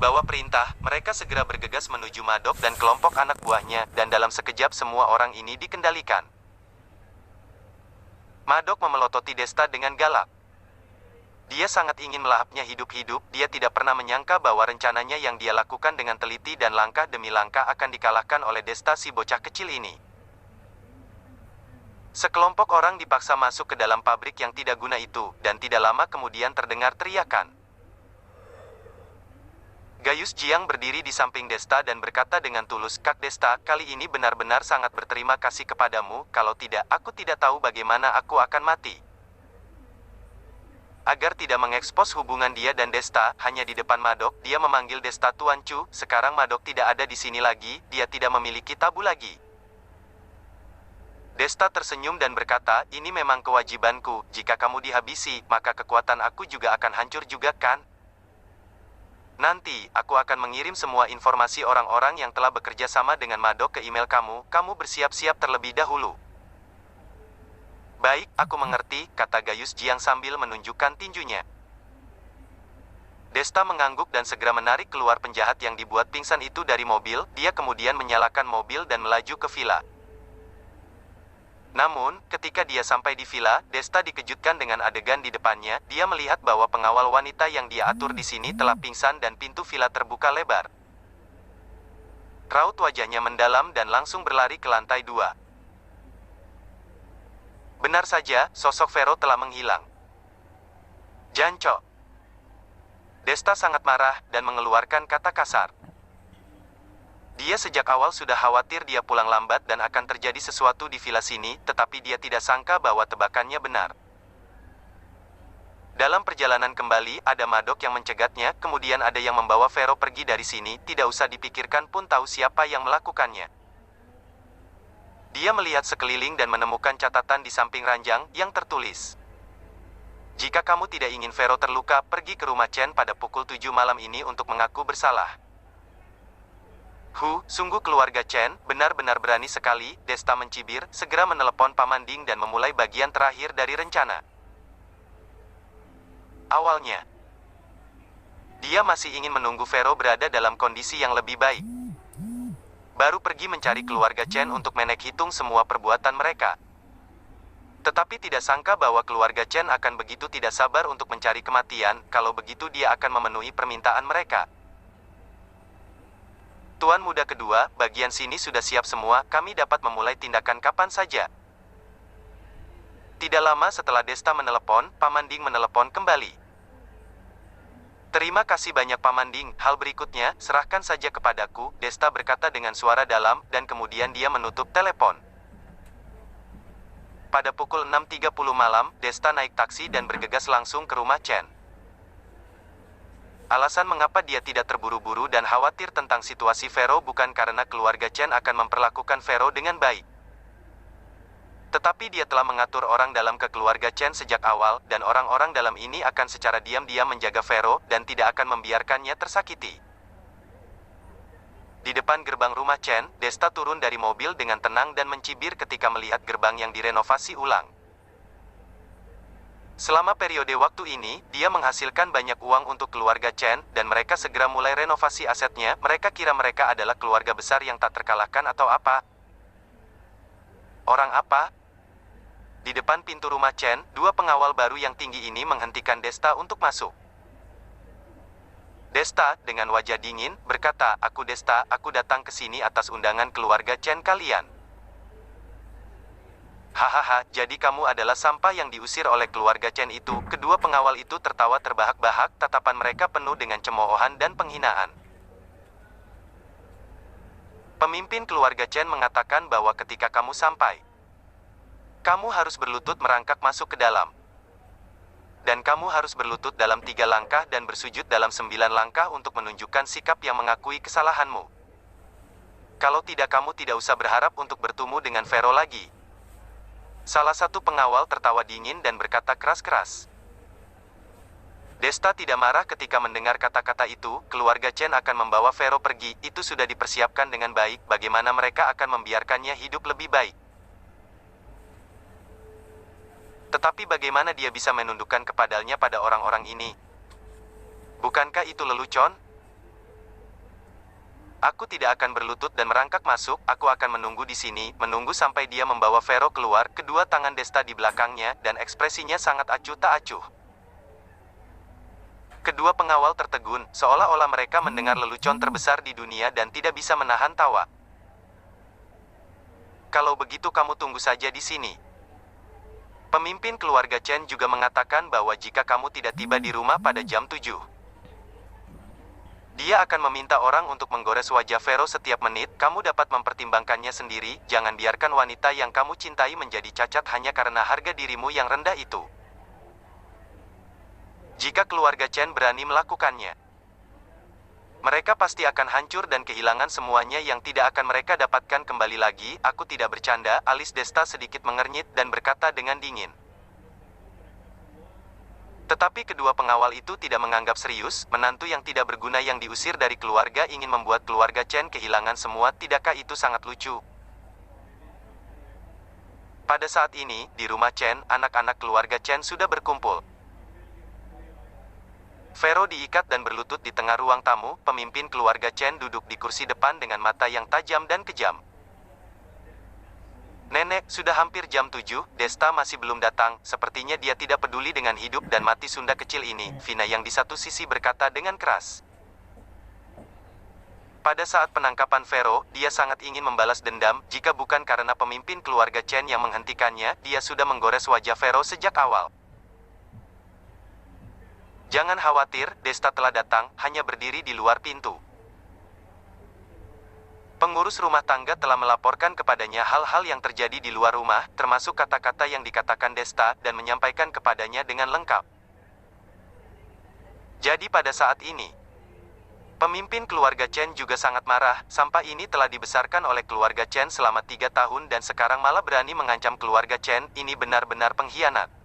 bawah perintah, mereka segera bergegas menuju Madok dan kelompok anak buahnya, dan dalam sekejap semua orang ini dikendalikan. Madok memelototi Desta dengan galak. Dia sangat ingin melahapnya hidup-hidup. Dia tidak pernah menyangka bahwa rencananya yang dia lakukan dengan teliti dan langkah demi langkah akan dikalahkan oleh Desta si bocah kecil ini. Sekelompok orang dipaksa masuk ke dalam pabrik yang tidak guna itu, dan tidak lama kemudian terdengar teriakan. Gaius Jiang berdiri di samping Desta dan berkata dengan tulus, "Kak Desta, kali ini benar-benar sangat berterima kasih kepadamu, kalau tidak, aku tidak tahu bagaimana aku akan mati." Agar tidak mengekspos hubungan dia dan Desta, hanya di depan Madok, dia memanggil Desta Tuan Chu. Sekarang Madok tidak ada di sini lagi, dia tidak memiliki tabu lagi. Desta tersenyum dan berkata, "Ini memang kewajibanku, jika kamu dihabisi, maka kekuatan aku juga akan hancur juga kan? Nanti, aku akan mengirim semua informasi orang-orang yang telah bekerja sama dengan Madok ke email kamu, kamu bersiap-siap terlebih dahulu." "Baik, aku mengerti," kata Gaius Jiang sambil menunjukkan tinjunya. Desta mengangguk dan segera menarik keluar penjahat yang dibuat pingsan itu dari mobil. Dia kemudian menyalakan mobil dan melaju ke villa. Namun, ketika dia sampai di villa, Desta dikejutkan dengan adegan di depannya. Dia melihat bahwa pengawal wanita yang dia atur di sini telah pingsan dan pintu villa terbuka lebar. Raut wajahnya mendalam dan langsung berlari ke lantai 2. Benar saja, sosok Vero telah menghilang. "Jancok!" Desta sangat marah dan mengeluarkan kata kasar. Dia sejak awal sudah khawatir dia pulang lambat dan akan terjadi sesuatu di villa sini, tetapi dia tidak sangka bahwa tebakannya benar. Dalam perjalanan kembali, ada Madok yang mencegatnya, kemudian ada yang membawa Vero pergi dari sini. Tidak usah dipikirkan pun tahu siapa yang melakukannya. Dia melihat sekeliling dan menemukan catatan di samping ranjang, yang tertulis, "Jika kamu tidak ingin Vero terluka, pergi ke rumah Chen pada pukul 7 malam ini untuk mengaku bersalah." Sungguh keluarga Chen, benar-benar berani sekali, Desta mencibir, segera menelepon Paman Ding dan memulai bagian terakhir dari rencana. Awalnya, dia masih ingin menunggu Vero berada dalam kondisi yang lebih baik. Baru pergi mencari keluarga Chen untuk menek hitung semua perbuatan mereka. Tetapi tidak sangka bahwa keluarga Chen akan begitu tidak sabar untuk mencari kematian. Kalau begitu dia akan memenuhi permintaan mereka. "Tuan muda kedua, bagian sini sudah siap semua, kami dapat memulai tindakan kapan saja." Tidak lama setelah Desta menelepon, Paman Ding menelepon kembali. "Terima kasih banyak Paman Ding, hal berikutnya, serahkan saja kepadaku," Desta berkata dengan suara dalam, dan kemudian dia menutup telepon. Pada pukul 6.30 malam, Desta naik taksi dan bergegas langsung ke rumah Chen. Alasan mengapa dia tidak terburu-buru dan khawatir tentang situasi Vero bukan karena keluarga Chen akan memperlakukan Vero dengan baik. Tetapi dia telah mengatur orang dalam ke keluarga Chen sejak awal, dan orang-orang dalam ini akan secara diam-diam menjaga Vero, dan tidak akan membiarkannya tersakiti. Di depan gerbang rumah Chen, Desta turun dari mobil dengan tenang dan mencibir ketika melihat gerbang yang direnovasi ulang. Selama periode waktu ini, dia menghasilkan banyak uang untuk keluarga Chen, dan mereka segera mulai renovasi asetnya. Mereka kira mereka adalah keluarga besar yang tak terkalahkan atau apa? Orang apa? Di depan pintu rumah Chen, dua pengawal baru yang tinggi ini menghentikan Desta untuk masuk. Desta, dengan wajah dingin, berkata, "Aku Desta, aku datang ke sini atas undangan keluarga Chen kalian." "Hahaha, jadi kamu adalah sampah yang diusir oleh keluarga Chen itu." Kedua pengawal itu tertawa terbahak-bahak, tatapan mereka penuh dengan cemoohan dan penghinaan. Pemimpin keluarga Chen mengatakan bahwa ketika kamu sampai, kamu harus berlutut merangkak masuk ke dalam. Dan kamu harus berlutut dalam 3 langkah dan bersujud dalam 9 langkah untuk menunjukkan sikap yang mengakui kesalahanmu. Kalau tidak, kamu tidak usah berharap untuk bertemu dengan Vero lagi. Salah satu pengawal tertawa dingin dan berkata keras-keras. Desta tidak marah ketika mendengar kata-kata itu. Keluarga Chen akan membawa Vero pergi, itu sudah dipersiapkan dengan baik. Bagaimana mereka akan membiarkannya hidup lebih baik? Tetapi bagaimana dia bisa menundukkan kepalanya pada orang-orang ini? Bukankah itu lelucon? Aku tidak akan berlutut dan merangkak masuk, aku akan menunggu di sini, menunggu sampai dia membawa Vero keluar, kedua tangan Desta di belakangnya, dan ekspresinya sangat acuh tak acuh. Kedua pengawal tertegun, seolah-olah mereka mendengar lelucon terbesar di dunia dan tidak bisa menahan tawa. Kalau begitu kamu tunggu saja di sini. Pemimpin keluarga Chen juga mengatakan bahwa jika kamu tidak tiba di rumah pada jam 7, dia akan meminta orang untuk menggores wajah Vero setiap menit. Kamu dapat mempertimbangkannya sendiri, jangan biarkan wanita yang kamu cintai menjadi cacat hanya karena harga dirimu yang rendah itu. Jika keluarga Chen berani melakukannya, mereka pasti akan hancur dan kehilangan semuanya yang tidak akan mereka dapatkan kembali lagi. Aku tidak bercanda, alis Desta sedikit mengernyit dan berkata dengan dingin. Tetapi kedua pengawal itu tidak menganggap serius, menantu yang tidak berguna yang diusir dari keluarga ingin membuat keluarga Chen kehilangan semua, tidakkah itu sangat lucu? Pada saat ini, di rumah Chen, anak-anak keluarga Chen sudah berkumpul. Vero diikat dan berlutut di tengah ruang tamu, pemimpin keluarga Chen duduk di kursi depan dengan mata yang tajam dan kejam. Nenek, sudah hampir jam 7, Desta masih belum datang, sepertinya dia tidak peduli dengan hidup dan mati Sunda kecil ini, Vina yang di satu sisi berkata dengan keras. Pada saat penangkapan Vero, dia sangat ingin membalas dendam, jika bukan karena pemimpin keluarga Chen yang menghentikannya, dia sudah menggores wajah Vero sejak awal. Jangan khawatir, Desta telah datang, hanya berdiri di luar pintu. Pengurus rumah tangga telah melaporkan kepadanya hal-hal yang terjadi di luar rumah, termasuk kata-kata yang dikatakan Desta, dan menyampaikan kepadanya dengan lengkap. Jadi pada saat ini, pemimpin keluarga Chen juga sangat marah. Sampah ini telah dibesarkan oleh keluarga Chen selama 3 tahun dan sekarang malah berani mengancam keluarga Chen, ini benar-benar pengkhianat.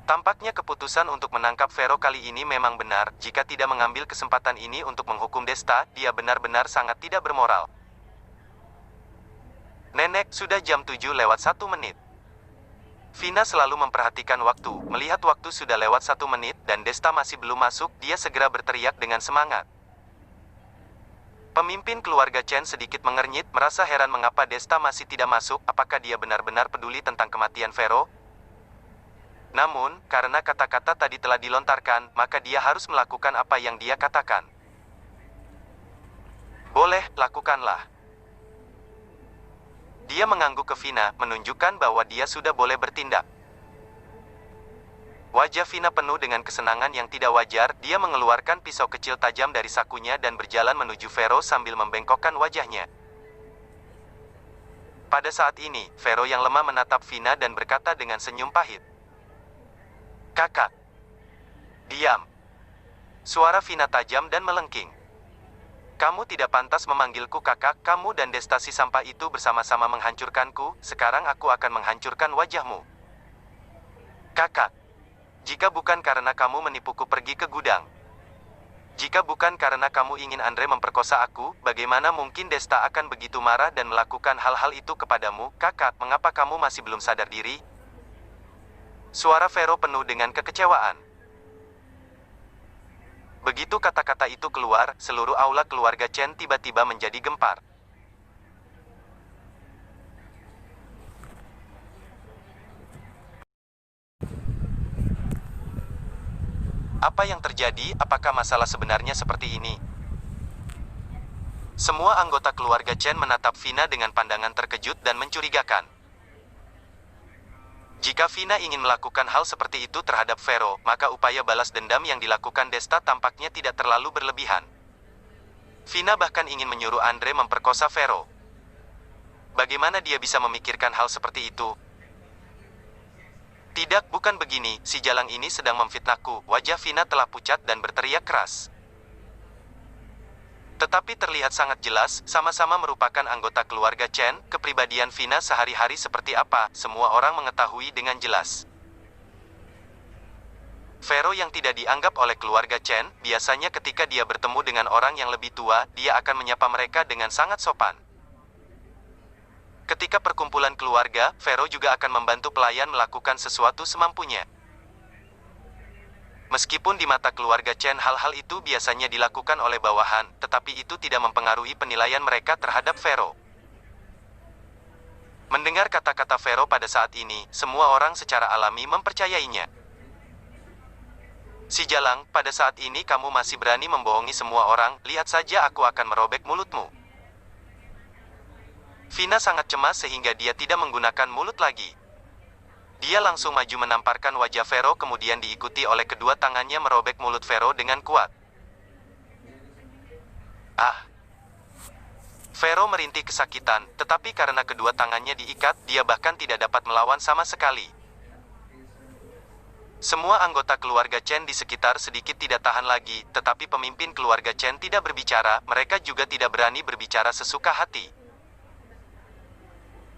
Tampaknya keputusan untuk menangkap Vero kali ini memang benar. Jika tidak mengambil kesempatan ini untuk menghukum Desta, dia benar-benar sangat tidak bermoral. Nenek, sudah jam 7:01. Vina selalu memperhatikan waktu. Melihat waktu sudah lewat 1 menit dan Desta masih belum masuk, dia segera berteriak dengan semangat. Pemimpin keluarga Chen sedikit mengernyit, merasa heran mengapa Desta masih tidak masuk. Apakah dia benar-benar peduli tentang kematian Vero? Namun, karena kata-kata tadi telah dilontarkan, maka dia harus melakukan apa yang dia katakan. Boleh, lakukanlah. Dia mengangguk ke Vina, menunjukkan bahwa dia sudah boleh bertindak. Wajah Vina penuh dengan kesenangan yang tidak wajar, dia mengeluarkan pisau kecil tajam dari sakunya dan berjalan menuju Vero sambil membengkokkan wajahnya. Pada saat ini, Vero yang lemah menatap Vina dan berkata dengan senyum pahit. Kakak. Diam. Suara Vina tajam dan melengking. Kamu tidak pantas memanggilku kakak, kamu dan Destasi sampah itu bersama-sama menghancurkanku, sekarang aku akan menghancurkan wajahmu. Kakak. Jika bukan karena kamu menipuku pergi ke gudang. Jika bukan karena kamu ingin Andre memperkosa aku, bagaimana mungkin Desta akan begitu marah dan melakukan hal-hal itu kepadamu, kakak, mengapa kamu masih belum sadar diri? Suara Vero penuh dengan kekecewaan. Begitu kata-kata itu keluar, seluruh aula keluarga Chen tiba-tiba menjadi gempar. Apa yang terjadi? Apakah masalah sebenarnya seperti ini? Semua anggota keluarga Chen menatap Vina dengan pandangan terkejut dan mencurigakan. Jika Vina ingin melakukan hal seperti itu terhadap Vero, maka upaya balas dendam yang dilakukan Desta tampaknya tidak terlalu berlebihan. Vina bahkan ingin menyuruh Andre memperkosa Vero. Bagaimana dia bisa memikirkan hal seperti itu? Tidak, bukan begini, si jalang ini sedang memfitnahku. Wajah Vina telah pucat dan berteriak keras. Tetapi terlihat sangat jelas, sama-sama merupakan anggota keluarga Chen, kepribadian Vina sehari-hari seperti apa, semua orang mengetahui dengan jelas. Vero yang tidak dianggap oleh keluarga Chen, biasanya ketika dia bertemu dengan orang yang lebih tua, dia akan menyapa mereka dengan sangat sopan. Ketika perkumpulan keluarga, Vero juga akan membantu pelayan melakukan sesuatu semampunya. Meskipun di mata keluarga Chen hal-hal itu biasanya dilakukan oleh bawahan, tetapi itu tidak mempengaruhi penilaian mereka terhadap Vero. Mendengar kata-kata Vero pada saat ini, semua orang secara alami mempercayainya. Si Jalang, pada saat ini kamu masih berani membohongi semua orang, lihat saja aku akan merobek mulutmu. Vina sangat cemas sehingga dia tidak menggunakan mulut lagi. Dia langsung maju menamparkan wajah Vero kemudian diikuti oleh kedua tangannya merobek mulut Vero dengan kuat. Ah! Vero merintih kesakitan, tetapi karena kedua tangannya diikat, dia bahkan tidak dapat melawan sama sekali. Semua anggota keluarga Chen di sekitar sedikit tidak tahan lagi, tetapi pemimpin keluarga Chen tidak berbicara, mereka juga tidak berani berbicara sesuka hati.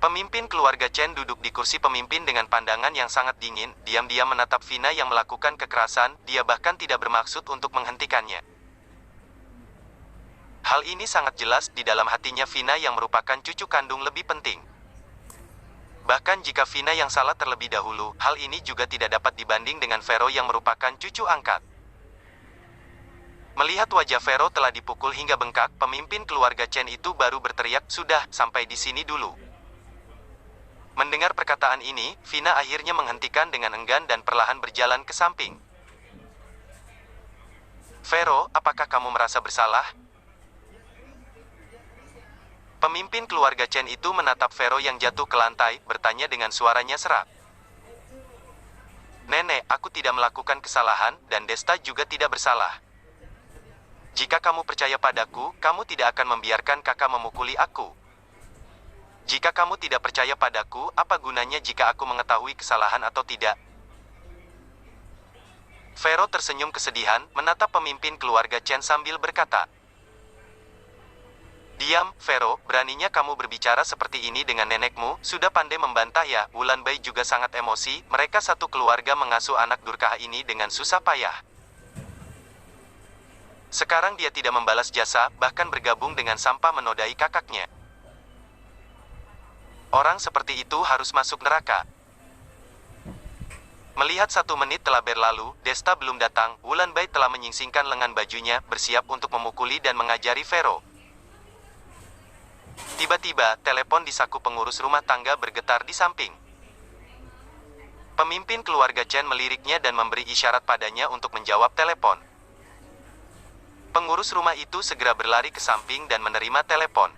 Pemimpin keluarga Chen duduk di kursi pemimpin dengan pandangan yang sangat dingin, diam-diam menatap Vina yang melakukan kekerasan, dia bahkan tidak bermaksud untuk menghentikannya. Hal ini sangat jelas di dalam hatinya Vina yang merupakan cucu kandung lebih penting. Bahkan jika Vina yang salah terlebih dahulu, hal ini juga tidak dapat dibanding dengan Vero yang merupakan cucu angkat. Melihat wajah Vero telah dipukul hingga bengkak, pemimpin keluarga Chen itu baru berteriak, "Sudah, sampai di sini dulu." Mendengar perkataan ini, Vina akhirnya menghentikan dengan enggan dan perlahan berjalan ke samping. "Vero, apakah kamu merasa bersalah?" Pemimpin keluarga Chen itu menatap Vero yang jatuh ke lantai, bertanya dengan suaranya serak. "Nenek, aku tidak melakukan kesalahan, dan Desta juga tidak bersalah. Jika kamu percaya padaku, kamu tidak akan membiarkan kakak memukuli aku. Jika kamu tidak percaya padaku, apa gunanya jika aku mengetahui kesalahan atau tidak?" Vero tersenyum kesedihan, menatap pemimpin keluarga Chen sambil berkata, "Diam, Vero, beraninya kamu berbicara seperti ini dengan nenekmu, sudah pandai membantah ya." Wulan Bai juga sangat emosi, mereka satu keluarga mengasuh anak durkah ini dengan susah payah. Sekarang dia tidak membalas jasa, bahkan bergabung dengan sampah menodai kakaknya. Orang seperti itu harus masuk neraka. Melihat 1 menit telah berlalu, Desta belum datang, Wulan Bai telah menyingsingkan lengan bajunya, bersiap untuk memukuli dan mengajari Vero. Tiba-tiba, telepon di saku pengurus rumah tangga bergetar di samping. Pemimpin keluarga Chen meliriknya dan memberi isyarat padanya untuk menjawab telepon. Pengurus rumah itu segera berlari ke samping dan menerima telepon.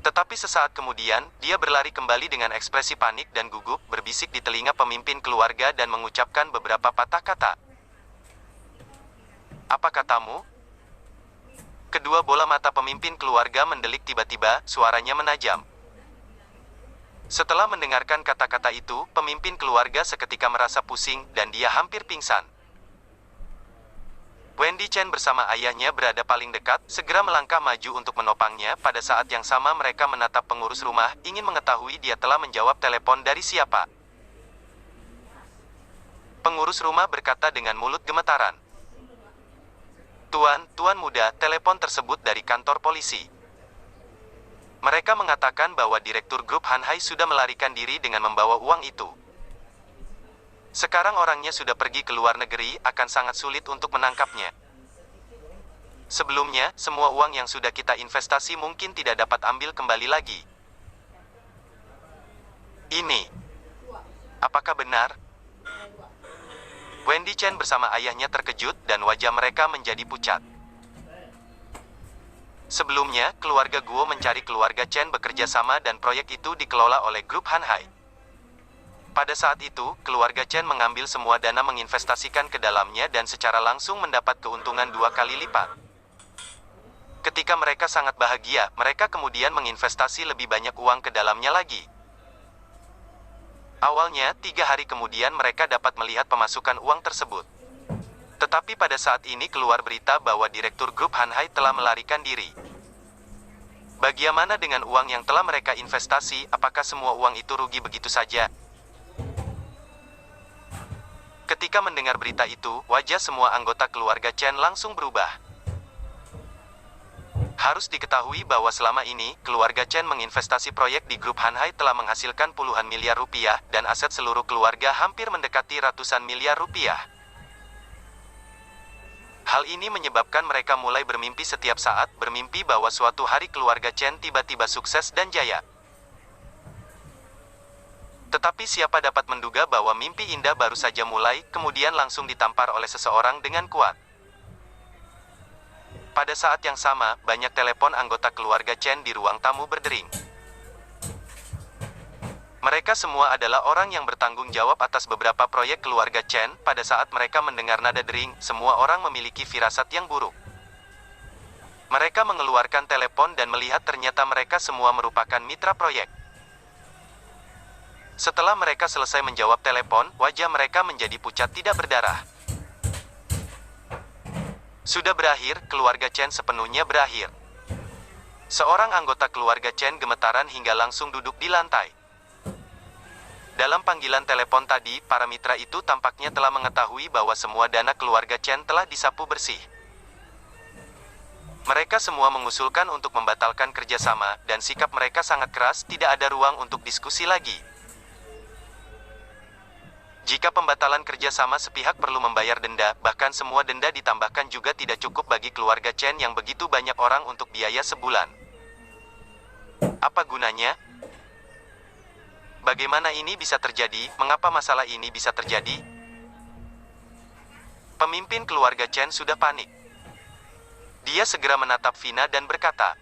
Tetapi sesaat kemudian, dia berlari kembali dengan ekspresi panik dan gugup, berbisik di telinga pemimpin keluarga dan mengucapkan beberapa patah kata. "Apa katamu?" Kedua bola mata pemimpin keluarga mendelik tiba-tiba, suaranya menajam. Setelah mendengarkan kata-kata itu, pemimpin keluarga seketika merasa pusing, dan dia hampir pingsan. Wendy Chen bersama ayahnya berada paling dekat, segera melangkah maju untuk menopangnya. Pada saat yang sama mereka menatap pengurus rumah, ingin mengetahui dia telah menjawab telepon dari siapa. Pengurus rumah berkata dengan mulut gemetaran, Tuan muda, telepon tersebut dari kantor polisi. Mereka mengatakan bahwa Direktur Grup Hanhai sudah melarikan diri dengan membawa uang itu. Sekarang orangnya sudah pergi ke luar negeri, akan sangat sulit untuk menangkapnya. Sebelumnya, semua uang yang sudah kita investasi mungkin tidak dapat ambil kembali lagi. Ini, apakah benar? Wendy Chen bersama ayahnya terkejut, dan wajah mereka menjadi pucat. Sebelumnya, keluarga Guo mencari keluarga Chen bekerja sama dan proyek itu dikelola oleh Grup Hanhai. Pada saat itu, keluarga Chen mengambil semua dana menginvestasikan ke dalamnya dan secara langsung mendapat keuntungan 2 kali lipat. Ketika mereka sangat bahagia, mereka kemudian menginvestasi lebih banyak uang ke dalamnya lagi. Awalnya, 3 hari kemudian mereka dapat melihat pemasukan uang tersebut. Tetapi pada saat ini keluar berita bahwa Direktur Grup Hanhai telah melarikan diri. Bagaimana dengan uang yang telah mereka investasi, apakah semua uang itu rugi begitu saja? Ketika mendengar berita itu, wajah semua anggota keluarga Chen langsung berubah. Harus diketahui bahwa selama ini, keluarga Chen menginvestasi proyek di grup Hanhai telah menghasilkan puluhan miliar rupiah, dan aset seluruh keluarga hampir mendekati ratusan miliar rupiah. Hal ini menyebabkan mereka mulai bermimpi setiap saat, bermimpi bahwa suatu hari keluarga Chen tiba-tiba sukses dan jaya. Tetapi siapa dapat menduga bahwa mimpi indah baru saja mulai, kemudian langsung ditampar oleh seseorang dengan kuat. Pada saat yang sama, banyak telepon anggota keluarga Chen di ruang tamu berdering. Mereka semua adalah orang yang bertanggung jawab atas beberapa proyek keluarga Chen. Pada saat mereka mendengar nada dering, semua orang memiliki firasat yang buruk. Mereka mengeluarkan telepon dan melihat ternyata mereka semua merupakan mitra proyek. Setelah mereka selesai menjawab telepon, wajah mereka menjadi pucat tidak berdarah. Sudah berakhir, keluarga Chen sepenuhnya berakhir. Seorang anggota keluarga Chen gemetaran hingga langsung duduk di lantai. Dalam panggilan telepon tadi, para mitra itu tampaknya telah mengetahui bahwa semua dana keluarga Chen telah disapu bersih. Mereka semua mengusulkan untuk membatalkan kerjasama, dan sikap mereka sangat keras, tidak ada ruang untuk diskusi lagi. Jika pembatalan kerjasama sepihak perlu membayar denda, bahkan semua denda ditambahkan juga tidak cukup bagi keluarga Chen yang begitu banyak orang untuk biaya sebulan. Apa gunanya? Bagaimana ini bisa terjadi? Mengapa masalah ini bisa terjadi? Pemimpin keluarga Chen sudah panik. Dia segera menatap Vina dan berkata,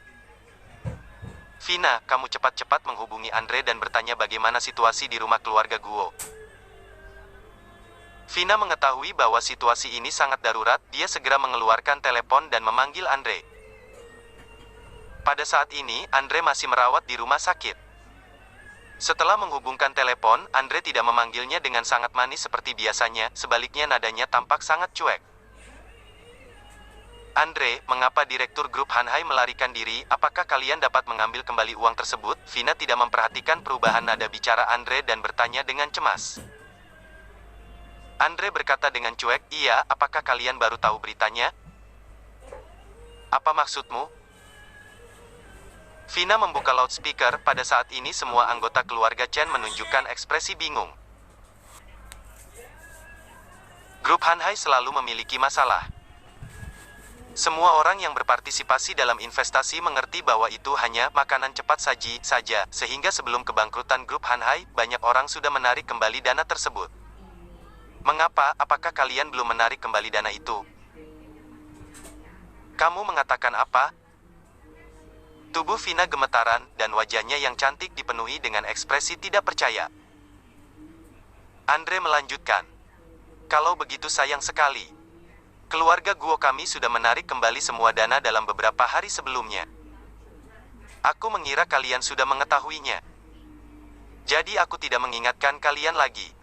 "Vina, kamu cepat-cepat menghubungi Andre dan bertanya bagaimana situasi di rumah keluarga Guo." Vina mengetahui bahwa situasi ini sangat darurat, dia segera mengeluarkan telepon dan memanggil Andre. Pada saat ini, Andre masih merawat di rumah sakit. Setelah menghubungkan telepon, Andre tidak memanggilnya dengan sangat manis seperti biasanya, sebaliknya nadanya tampak sangat cuek. "Andre, mengapa Direktur Grup Hanhai melarikan diri? Apakah kalian dapat mengambil kembali uang tersebut?" Vina tidak memperhatikan perubahan nada bicara Andre dan bertanya dengan cemas. Andre berkata dengan cuek, "Iya, apakah kalian baru tahu beritanya? Apa maksudmu?" Vina membuka loudspeaker. Pada saat ini semua anggota keluarga Chen menunjukkan ekspresi bingung. Grup Hanhai selalu memiliki masalah. Semua orang yang berpartisipasi dalam investasi mengerti bahwa itu hanya makanan cepat saji saja, sehingga sebelum kebangkrutan grup Hanhai, banyak orang sudah menarik kembali dana tersebut. "Mengapa? Apakah kalian belum menarik kembali dana itu?" "Kamu mengatakan apa?" Tubuh Vina gemetaran, dan wajahnya yang cantik dipenuhi dengan ekspresi tidak percaya. Andre melanjutkan, "Kalau begitu sayang sekali. Keluarga Guo kami sudah menarik kembali semua dana dalam beberapa hari sebelumnya. Aku mengira kalian sudah mengetahuinya. Jadi aku tidak mengingatkan kalian lagi."